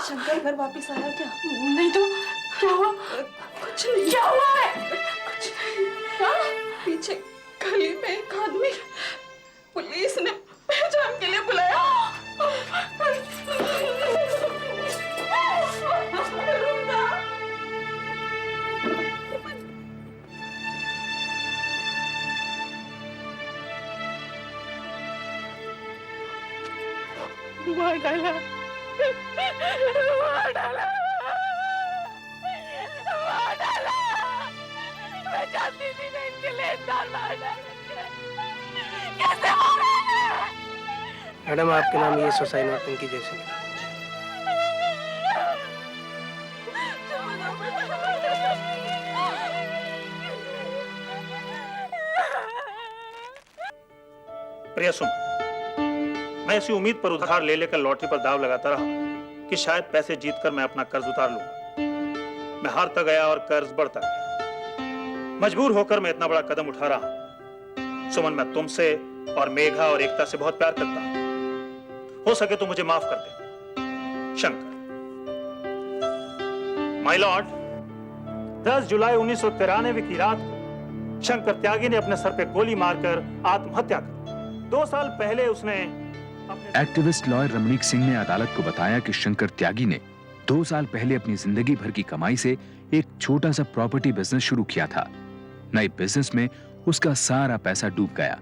शंकर घर वापस आया क्या? नहीं तो क्या हुआ? कुछ नहीं। क्या हुआ है? कुछ नहीं। क्या? पीछे गली में एक आदमी पुलिस ने पहचान के लिए बुलाया। मार डाला, मार डाला, मार डाला। मैं जानती थी ना इनके लिए इतना मार डालेंगे। कैसे मारा? मैडम आपके नाम ये सुसाइड नोट इनकी जैसे मिला। प्रिया सुन, मैं इसी उम्मीद पर उधार ले लेकर लॉटरी पर दाव लगाता रहा कि शायद पैसे जीतकर मैं अपना कर्ज उतार लूंगा। मैं हारता गया और कर्ज बढ़ता गया। मजबूर होकर मैं इतना बड़ा कदम उठा रहा हूं। सुमन, मैं तुमसे और मेघा और एकता से बहुत प्यार करता हूं। हो सके तो मुझे माफ कर दे। शंकर। माय लॉर्ड, 10 जुलाई 1993 की रात को शंकर त्यागी ने अपने सर पे गोली मारकर आत्महत्या कर। 2 साल पहले उसने एक्टिविस्ट लॉयर रमणीक सिंह ने अदालत को बताया कि शंकर त्यागी ने 2 साल पहले अपनी जिंदगी भर की कमाई से एक छोटा सा प्रॉपर्टी बिजनेस शुरू किया था। नए बिजनेस में उसका सारा पैसा डूब गया।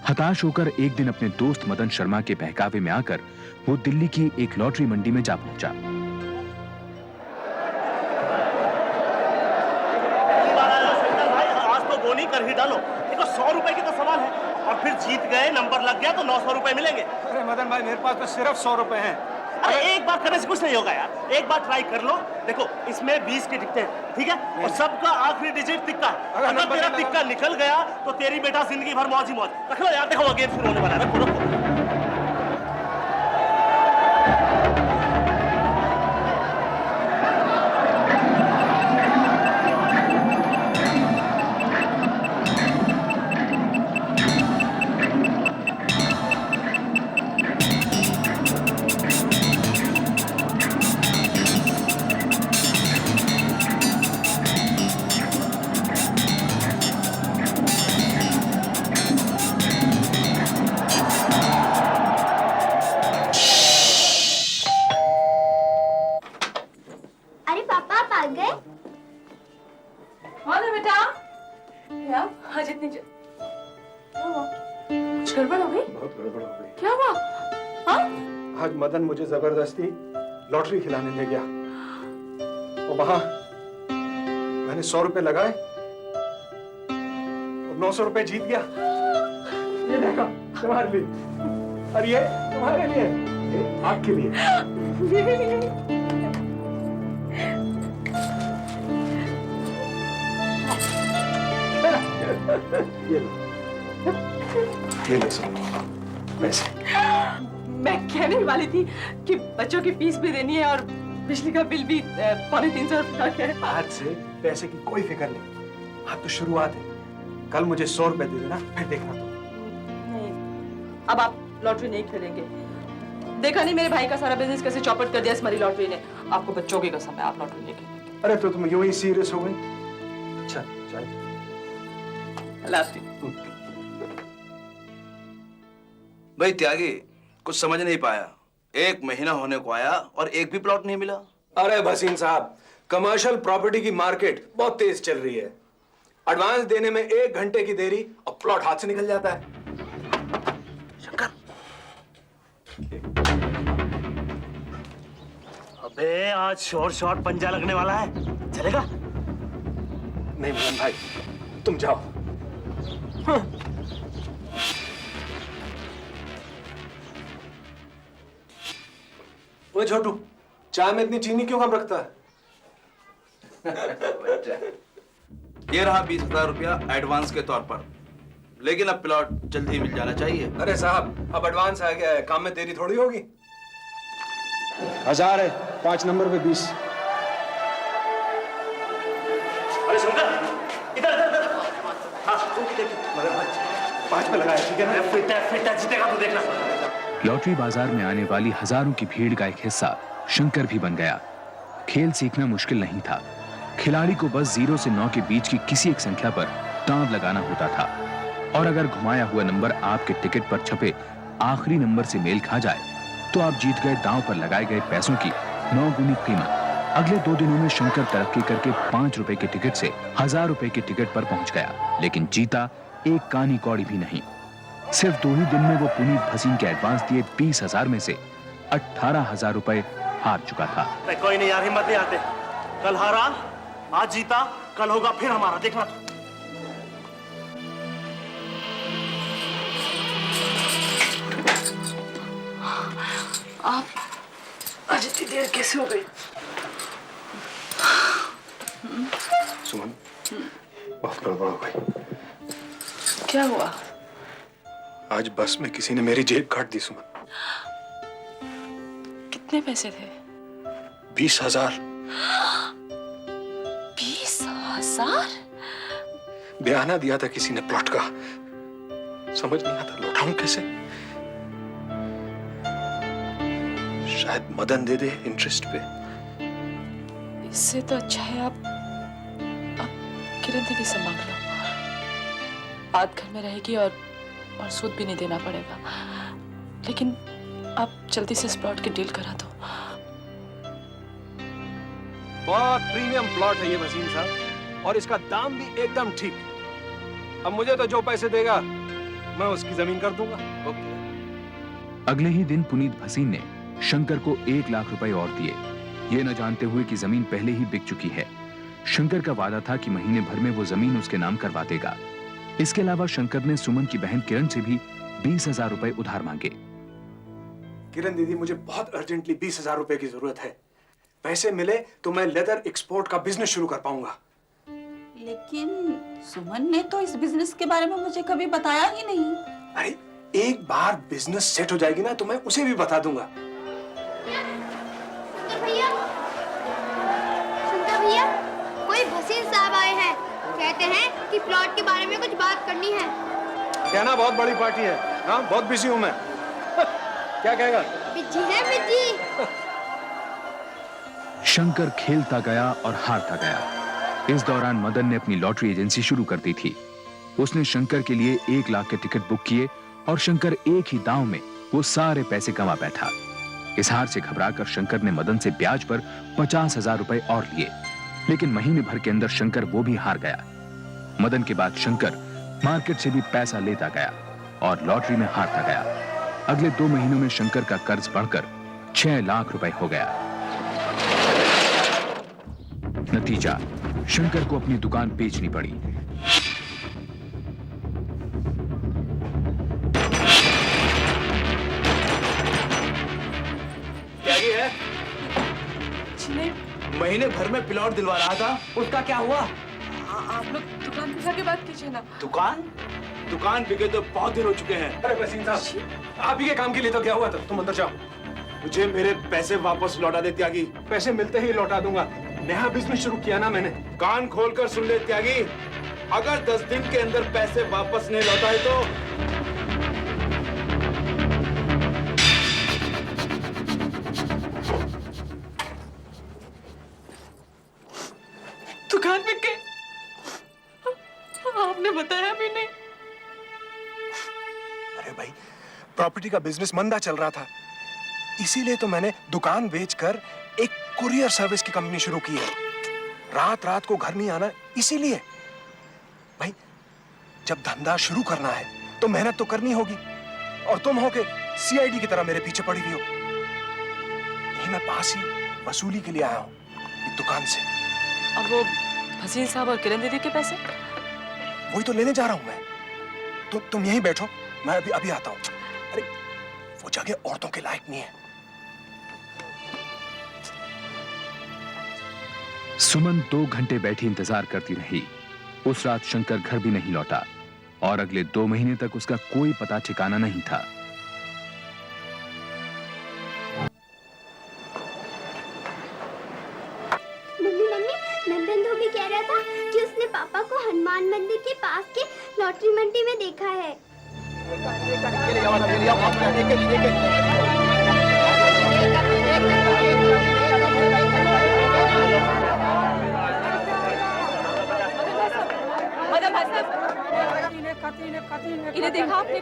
हताश होकर एक दिन अपने दोस्त मदन शर्मा के बहकावे में आकर वो दिल्ली की एक लॉटरी मंडी में जा पहुंचा। आज तो बोनी कर ही डालो। देखो 100 रुपए की तो सवाल है और फिर जीत गए, नंबर लग गया तो 900 रुपए मिलेंगे। अरे मदन भाई, मेरे पास तो सिर्फ 100 रुपए हैं। अरे एक बार करने से कुछ नहीं होगा यार, एक बार ट्राई कर लो। देखो इसमें 20 की टिकटें हैं, ठीक है, और सबका आखिरी डिजिट तिक्का है। अगर तेरा तिक्का निकल गया तो तेरी बेटा जिंदगी भर मौज ही मौज। रख लो यार, देखो गेम शुरू होने वाला है। रखो रखो। मदन मुझे जबरदस्ती लॉटरी खिलाने ले गया और वहां मैंने 100 रुपए लगाए और 900 रुपए जीत गया। ये देखो तुम्हारे लिए और ये तुम्हारे लिए, ये आपके लिए। ये लो सब पैसे। मैं कहने वाली थी कि बच्चों की फीस भी देनी है और बिजली का बिल भी 350 रुपया है। आज से पैसे की कोई फिक्र नहीं, आज तो शुरुआत है। कल मुझे 100 रुपए दे देना, फिर देखना तो। नहीं, अब आप लॉटरी नहीं खेलेंगे। देखा नहीं मेरे भाई का सारा बिजनेस कैसे चौपट कर दिया इस मरी लॉटरी ने। आपको बच्चों की कसम है, आप लॉटरी नहीं खेलेंगे। अरे तो तुम यूं ही सीरियस हो गई? अच्छा चल। भाई त्यागी, कुछ समझ नहीं पाया। 1 महीना होने को आया और एक भी प्लॉट नहीं मिला। अरे भसीन साहब, कमर्शियल प्रॉपर्टी की मार्केट बहुत तेज चल रही है। एडवांस देने में 1 घंटे की देरी और प्लॉट हाथ से निकल जाता है। शंकर, अबे आज शॉर्ट पंजा लगने वाला है, चलेगा? नहीं मोहन भाई, तुम जाओ। वो छोटू, चाय में इतनी चीनी क्यों कम रखता है? ये रहा 20,000 रुपया एडवांस के तौर पर, लेकिन अब प्लॉट जल्दी मिल जाना चाहिए। अरे साहब, अब एडवांस आ गया है, काम में देरी थोड़ी होगी। 1000 है, 5 नंबर पे 20। अरे शंकर, इधर इधर इधर। हाँ तू मगर 5 पे लगाया, ठीक है ना? फिटा जीतेगा तू, देखना। लॉटरी बाजार में आने वाली हजारों की भीड़ का एक हिस्सा शंकर भी बन गया। खेल सीखना मुश्किल नहीं था। खिलाड़ी को बस 0 से 9 के बीच की किसी एक संख्या पर दांव लगाना होता था और अगर घुमाया हुआ नंबर आपके टिकट पर छपे आखिरी नंबर से मेल खा जाए तो आप जीत गए दांव पर लगाए गए पैसों की 9 गुनी कीमत। अगले 2 दिनों में शंकर तरक्की करके 5 रुपए के टिकट से 1000 रुपए के टिकट पर पहुंच गया, लेकिन जीता एक कानी कौड़ी भी नहीं। सिर्फ 2 ही दिन में वो पुनीत भसीन के एडवांस दिए 20,000 में से 18,000 रुपए हार चुका था। कोई नहीं यार, हिम्मत नहीं आते। कल हारा, आज जीता, कल होगा फिर हमारा, देखना तू। आप आज इतनी देर कैसे हो गई? सुमन, बहुत गड़बड़ हो गई। क्या हुआ? आज बस में किसी ने मेरी जेब काट दी सुमन। कितने पैसे थे? 20,000। 20,000? बयाना दिया था किसी ने प्लॉट का, समझ नहीं आता लौटाऊं कैसे। शायद मदन दे दे इंटरेस्ट पे। इससे तो अच्छा है आप किरण दीदी से मांग लो। बात घर में रहेगी और सूद भी नहीं देना पड़ेगा। लेकिन आप जल्दी से इस प्लॉट की डील करा दो। बहुत प्रीमियम प्लॉट है ये वसीम साहब, और इसका दाम भी एकदम ठीक। अब मुझे तो जो पैसे देगा मैं उसकी जमीन कर दूंगा। ओके। अगले ही दिन पुनीत भसीन ने शंकर को 1 लाख रुपए और दिए, ये न जानते हुए कि जमीन पहले ही बिक चुकी है। शंकर का वादा था कि महीने भर में वो जमीन उसके नाम करवा देगा। इसके अलावा शंकर ने सुमन की बहन किरण से भी 20,000 रुपए उधार मांगे। किरण दीदी, मुझे बहुत अर्जेंटली 20,000 रुपए की जरूरत है। पैसे मिले तो मैं लेदर एक्सपोर्ट का बिजनेस शुरू कर पाऊंगा। लेकिन सुमन ने तो इस बिजनेस के बारे में मुझे कभी बताया ही नहीं। अरे एक बार बिजनेस सेट हो जाएगी ना तो मैं उसे भी बता दूंगा। सुनता भैया, कोई भसीन साहब आए हैं, कहते हैं कि प्लॉट के बारे में कुछ बात करनी है। कहना बहुत बड़ी पार्टी है। हाँ, बहुत बिजी हूँ मैं। क्या कहेगा? बिजी है बिजी। शंकर खेलता गया और हारता गया। इस दौरान मदन ने अपनी लॉटरी एजेंसी शुरू कर दी थी। उसने शंकर के लिए 1 लाख के टिकट बुक किए और शंकर एक ही दांव में वो सारे पैसे कमा बैठा। इस हार से घबराकर शंकर ने मदन से ब्याज पर 50,000 रुपए और लिए, लेकिन महीने भर के अंदर शंकर वो भी हार गया। मदन के बाद शंकर मार्केट से भी पैसा लेता गया और लॉटरी में हारता गया। अगले 2 महीनों में शंकर का कर्ज बढ़कर 6 लाख रुपए हो गया। नतीजा, शंकर को अपनी दुकान बेचनी पड़ी। त्यागी है? महीने भर में प्लॉट दिलवा रहा था, उसका क्या हुआ? आप लोग दुकान पे जाके बात कीजिए ना। दुकान बिके तो बहुत दिन हो चुके हैं। अरे वसीम साहब, आप ही के काम के लिए तो क्या हुआ था? तुम अंदर जाओ। मुझे मेरे पैसे वापस लौटा दे त्यागी। पैसे मिलते ही लौटा दूंगा। नया बिजनेस शुरू किया ना मैंने। कान खोलकर सुन ले त्यागी, अगर 10 दिन के अंदर पैसे वापस नहीं लौटाए तो दुकान में के आपने बताया भी नहीं। अरे भाई, प्रॉपर्टी का बिजनेस मंदा चल रहा था, इसीलिए तो मैंने दुकान बेचकर एक कुरियर सर्विस की कंपनी शुरू की है। रात रात को घर नहीं आना, इसीलिए। भाई, जब धंधा शुरू करना है तो मेहनत तो करनी होगी, और तुम हो के सीआईडी की तरह मेरे पीछे पड़ी हुई हो। यही मैं पास ही वसूली के लिए आया हूँ, एक दुकान से। अब वो भसीन साहब और किरण दीदी के पैसे? वही तो लेने जा रहा हूँ मैं। तुम यहीं बैठो, मैं अभी आता हूँ। अरे वो जगह औरतों के लायक नहीं है। सुमन 2 घंटे बैठी इंतजार करती रही। उस रात शंकर घर भी नहीं लौटा और अगले 2 महीने तक उसका कोई पता ठिकाना नहीं था। मम्मी, नंदन धोबी कह रहा था कि उसने पापा को हनुमान मंदिर के पास के लॉटरी मंडी में देखा है। इन्हें देखा आपने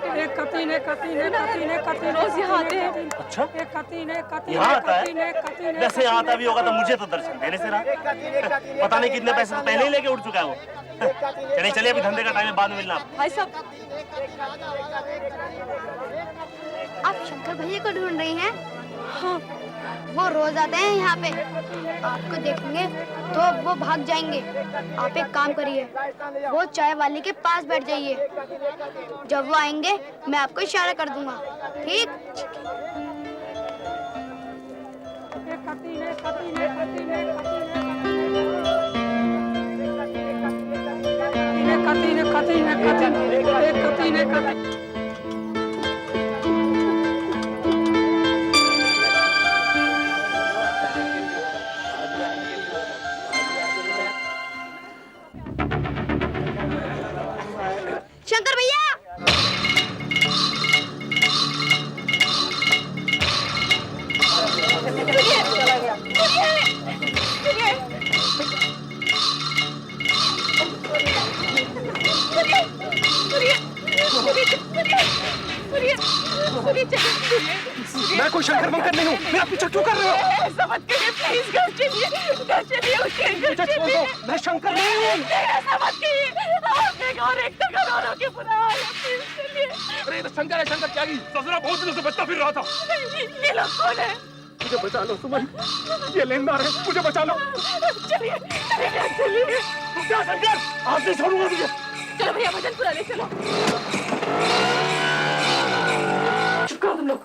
रोज यहाँ आते हैं। अच्छा यहाँ आता है? वैसे यहाँ आता भी होगा तो मुझे तो दर्शन देने से रहा। पता नहीं कितने पैसे तो पहले ही लेके उठ चुका है वो। चलिए चलिए, अभी धंधे का टाइम है, बाद में मिलना। भाई साहब, आप शंकर भैया को ढूंढ रही हैं? हाँ, वो रोज आते हैं यहाँ पे। आपको देखेंगे तो वो भाग जाएंगे। आप एक काम करिए, वो चाय वाले के पास बैठ जाइए। जब वो आएंगे मैं आपको इशारा कर दूंगा, ठीक? शंकर भैया, मैं कोई शंकर मंकर नहीं हूँ। मेरा पीछा क्यों कर रहे हो? ऐसा मत करिए प्लीज, घर चलिए उसके घर चलिए। मैं शंकर नहीं हूँ। ऐसा मत करिए, आपने और एक तो घरों के बुरा हाल है, प्लीज चलिए। अरे ये तो शंकर है, शंकर त्यागी। ससुरा बहुत दिनों से बचता फिर रहा था। ये लोग कौन है? मुझे बचा लो सुमन, ये लेनदार है, मुझे बचा लो। चलिए चलिए, क्या शंकर, आप नहीं छोड़ूंगा तुझे। चलो भैया भजनपुरा ले चलो। चुप करो तुम लोग।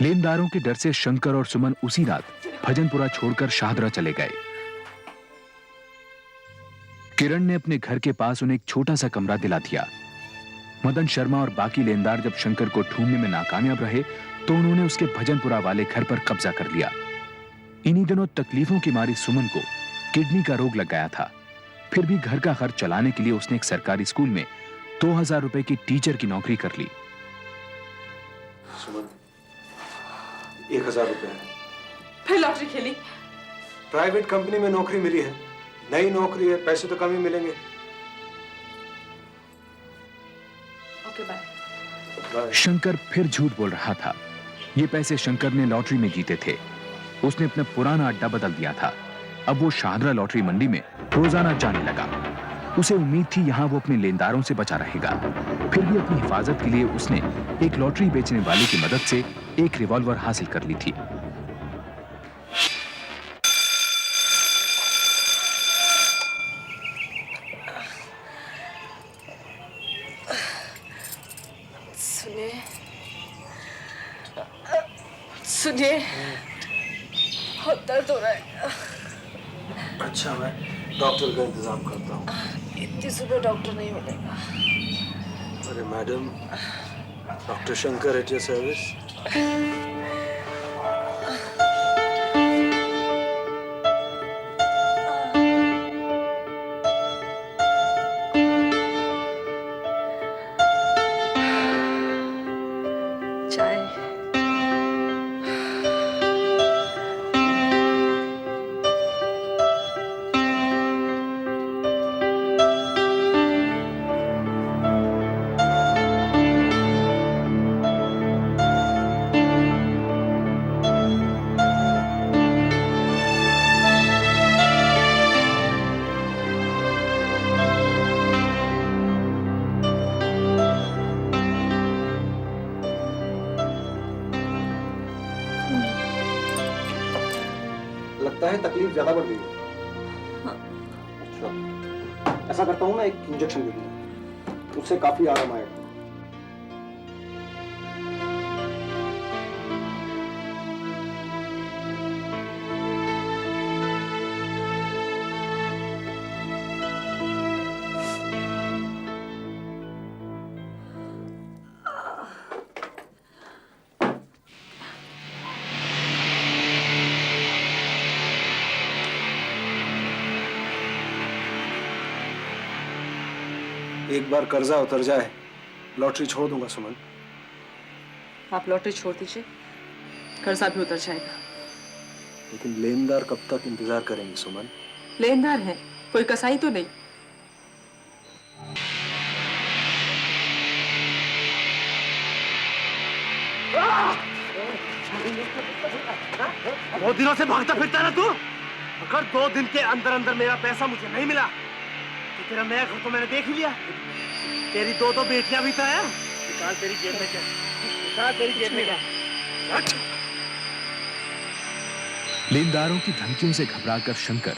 लेनदारों के डर से शंकर और सुमन उसी रात भजनपुरा छोड़कर शाहदरा चले गए। किरण ने अपने घर के पास उन्हें एक छोटा सा कमरा दिला दिया। मदन शर्मा और बाकी लेनदार जब शंकर को ढूंढने में नाकामयाब रहे तो उन्होंने उसके भजनपुरा वाले घर पर कब्जा कर लिया। इन्हीं दिनों तकलीफों की मारी सुमन को किडनी का रोग लग गया था। फिर भी घर का खर्च चलाने के लिए उसने एक सरकारी स्कूल में 2000 रुपए की टीचर की नौकरी कर ली। सुमन, 1000 रुपए। फिर लॉटरी खेली? प्राइवेट कंपनी में नौकरी मिली है, नई नौकरी है, पैसे तो कम ही मिलेंगे। Okay bye. शंकर फिर झूठ बोल रहा था। ये पैसे शंकर ने लॉटरी में जीते थे। उसने अपना पुराना अड्डा बदल दिया था। अब वो शाहदरा लॉटरी मंडी में रोजाना जाने लगा। उसे उम्मीद थी यहाँ वो अपने लेनदारों से बचा रहेगा। फिर भी अपनी हिफाजत के लिए उसने एक लॉटरी बेचने वाले की मदद से एक रिवॉल्वर हासिल कर ली थी। सुनिए, बहुत दर्द हो रहा है। अच्छा, मैं डॉक्टर का इंतजाम करता हूँ। इतनी सुबह डॉक्टर नहीं मिलेगा। अरे madam, doctor Shankar at your service. चाय। लगता है तकलीफ ज्यादा बढ़ गई है। अच्छा, ऐसा करता हूँ, मैं एक इंजेक्शन दे दूंगा, उससे काफी आराम आएगा। एक बार कर्जा उतर जाए, लॉटरी छोड़ दूंगा सुमन। आप लॉटरी छोड़ दीजिए, कर्जा भी उतर जाएगा। लेकिन लेनदार कब तक इंतजार करेंगे सुमन? लेनदार है, कोई कसाई तो नहीं? बहुत दिनों से भागता फिरता है ना तू। अगर 2 दिन के अंदर अंदर मेरा पैसा मुझे नहीं मिला तो तेरा नया घर तो मैंने देख ही लिया। तेरी 2 बेटियां भी तो हैं। निकाल तेरी जेब में क्या, निकाल तेरी जेब में क्या। लेनदारों की धमकियों से घबराकर शंकर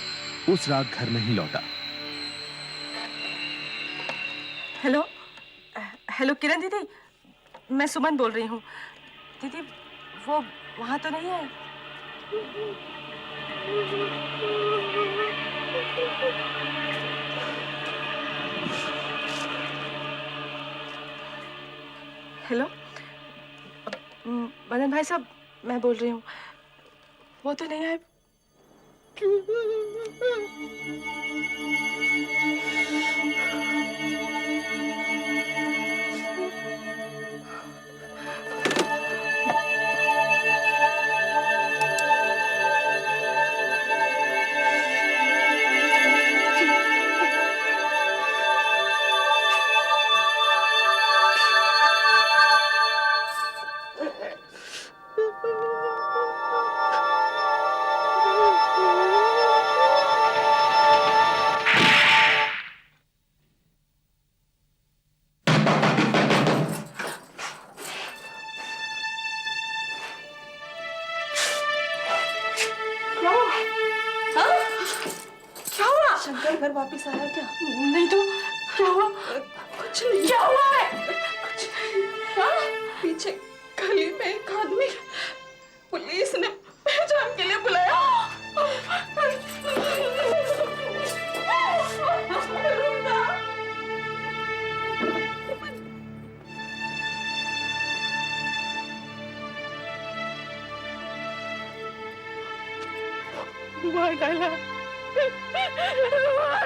उस रात घर नहीं लौटा। हेलो हेलो किरण दीदी, मैं सुमन बोल रही हूँ। दीदी वो वहां तो नहीं है? हेलो मदन भाई साहब, मैं बोल रही हूँ, वो तो नहीं है? शंकर घर वापस आया क्या? नहीं तो क्या हुआ? कुछ नहीं। क्या हुआ है? कुछ नहीं। हाँ? पीछे गली में एक आदमी पुलिस ने पहचान के लिए बुलाया। मार डाला, मार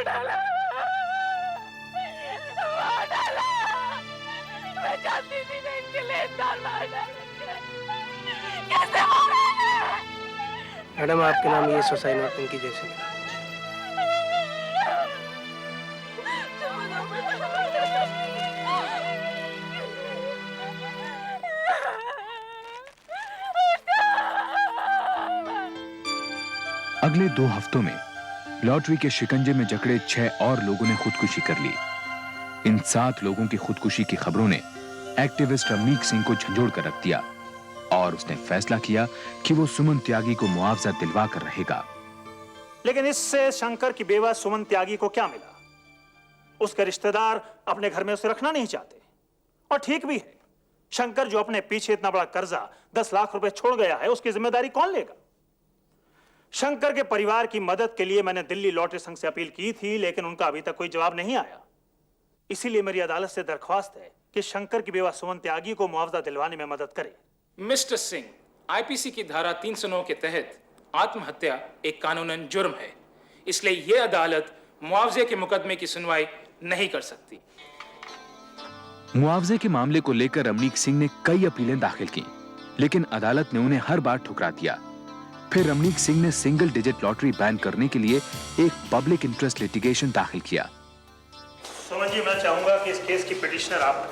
डाला, मार डाला। मैं जानती थी ना इनके लेनदार मार डालेंगे। कैसे मारा? मैडम आपके नाम ये सुसाइड नोट इनकी जैसे। अगले 2 हफ्तों में लॉटरी के शिकंजे में जकड़े 6 और लोगों ने खुदकुशी कर ली। इन 7 लोगों की खुदकुशी की खबरों ने एक्टिविस्ट रमनीक सिंह को झंझोड़ कर रख दिया और उसने फैसला किया कि वो सुमन त्यागी को मुआवजा दिलवा कर रहेगा। लेकिन इससे शंकर की बेवा सुमन त्यागी को क्या मिला? उसके रिश्तेदार अपने घर में उसे रखना नहीं चाहते, और ठीक भी है। शंकर जो अपने पीछे इतना बड़ा कर्जा 10 लाख रुपए छोड़ गया है, उसकी जिम्मेदारी कौन लेगा? शंकर के परिवार की मदद के लिए मैंने दिल्ली लॉटरी संघ से अपील की थी, लेकिन उनका अभी तक कोई जवाब नहीं आया। इसीलिए मेरी अदालत से दरख्वास्त है कि शंकर की बेवा सुमन त्यागी को मुआवजा दिलवाने में मदद करे। मिस्टर सिंह, आईपीसी की धारा 309 के तहत आत्महत्या एक कानूनन जुर्म है, इसलिए यह अदालत मुआवजे के मुकदमे की सुनवाई नहीं कर सकती। मुआवजे के मामले को लेकर रमनीक सिंह ने कई अपीलें दाखिल की, लेकिन अदालत ने उन्हें हर बार ठुकरा दिया। फिर रमनीक सिंह ने सिंगल डिजिट लॉटरी बैन करने के लिए एक पब्लिक इंटरेस्ट लिटिगेशन दाखिल किया। सुमन जी, मैं चाहूंगा कि इस केस की पिटिशनर आप हैं।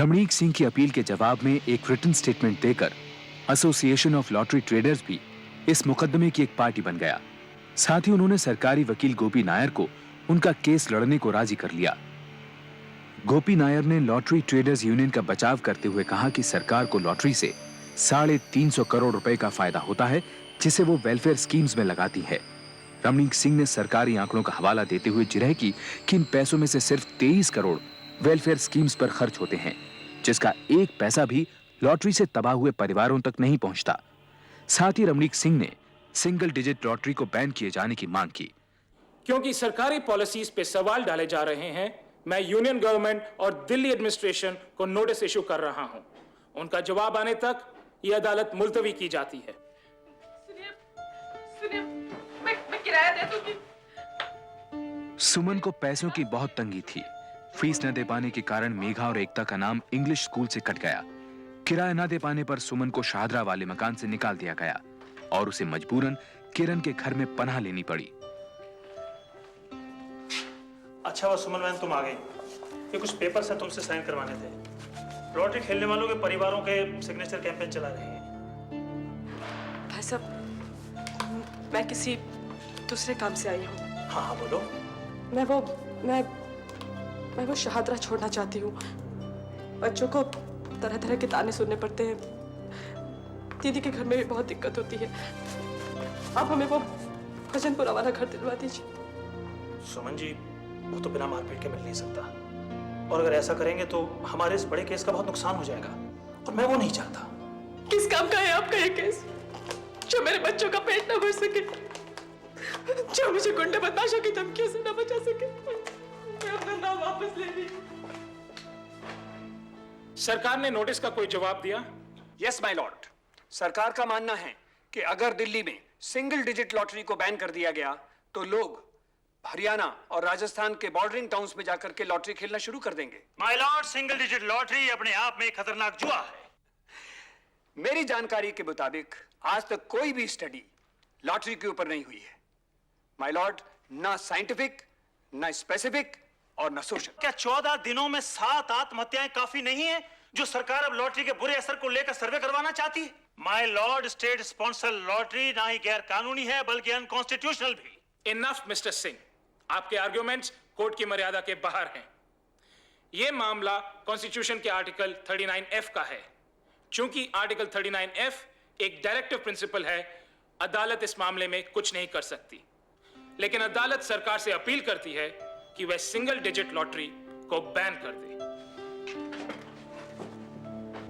रमनीक सिंह की अपील के जवाब में एक रिटन स्टेटमेंट देकर एसोसिएशन ऑफ लॉटरी ट्रेडर्स भी इस मुकदमे की एक पार्टी बन गया। साथ ही उन्होंने सरकारी वकील गोपी नायर को उनका केस लड़ने को राजी कर लिया। गोपी नायर ने लॉटरी ट्रेडर्स यूनियन का बचाव करते हुए कहा कि सरकार को लॉटरी से 350 करोड़ रुपए का फायदा होता है, जिसे वो वेलफेयर स्कीम्स में लगाती है। रमनीक सिंह ने सरकारी आंकड़ों का हवाला देते हुए जिरह की कि इन पैसों में से सिर्फ 23 करोड़ वेलफेयर स्कीम्स पर खर्च होते हैं, जिसका 1 पैसा भी लॉटरी से तबाह हुए परिवारों तक नहीं पहुंचता। साथ ही रमनीक सिंह ने सिंगल डिजिट लॉटरी को बैन किए जाने की मांग की। क्योंकि सरकारी पॉलिसीज पे सवाल डाले जा रहे हैं, मैं यूनियन गवर्नमेंट और दिल्ली एडमिनिस्ट्रेशन को नोटिस इशू कर रहा हूं। उनका जवाब आने तक यह अदालत मुलतवी की जाती है। सुनिए, मैं किराया दे दूंगी। सुमन को पैसों की बहुत तंगी थी। फीस न दे पाने के कारण मेघा और एकता का नाम इंग्लिश स्कूल से कट गया। किराया न दे पाने पर सुमन को शाहदरा वाले मकान से निकाल दिया गया और उसे मजबूरन किरण के घर में पनाह लेनी पड़ी। अच्छा हुआ सुमन बहन तुम आ गई। ये कुछ पेपर से तुमसे साइन करवाने थे। लॉटरी खेलने वालों के परिवारों के सिग्नेचर कैंपेन चला रहे हैं। भाई साहब, मैं किसी दूसरे काम से आई हूँ। हाँ हाँ बोलो। मैं वो शहादरा छोड़ना चाहती हूँ। बच्चों को तरह तरह के ताने सुनने पड़ते हैं। दीदी के घर में भी बहुत दिक्कत होती है। आप हमें वो भजनपुरा वाला घर दिलवा दीजिए। सुमन जी, वो तो बिना मारपीट के मिल नहीं सकता, और अगर ऐसा करेंगे तो हमारे इस बड़े केस का बहुत नुकसान हो जाएगा, और मैं वो नहीं चाहता। किस काम का है आपका ये केस जो मेरे बच्चों का पेट न भर सके, जो मुझे गुंडे बदमाशों की धमकियों से न बचा सके? मैं अपना नाम वापस ले रही हूं। सरकार ने नोटिस का कोई जवाब दिया? यस माय लॉर्ड, सरकार का मानना है कि अगर दिल्ली में सिंगल डिजिट लॉटरी को बैन कर दिया गया तो लोग हरियाणा और राजस्थान के बॉर्डरिंग टाउन्स में जाकर के लॉटरी खेलना शुरू कर देंगे। My Lord, single digit lottery अपने आप में एक खतरनाक जुआ है। मेरी जानकारी के मुताबिक आज तक कोई भी स्टडी लॉटरी के ऊपर नहीं हुई है माय लॉर्ड, ना साइंटिफिक, ना स्पेसिफिक और ना सोशल। क्या 14 दिनों में 7 आत्महत्याएं काफी नहीं है जो सरकार अब लॉटरी के बुरे असर को लेकर सर्वे करवाना चाहती है? My Lord, state sponsor lottery ना ही गैर कानूनी है बल्कि अनकॉन्स्टिट्यूशनल भी। इनफ मिस्टर सिंह, आपके आर्ग्यूमेंट्स कोर्ट की मर्यादा के बाहर हैं। यह मामला कॉन्स्टिट्यूशन के आर्टिकल 39F का है। चूंकि आर्टिकल 39F एक डायरेक्टिव प्रिंसिपल है, अदालत इस मामले में कुछ नहीं कर सकती। लेकिन अदालत सरकार से अपील करती है कि वह सिंगल डिजिट लॉटरी को बैन कर दे।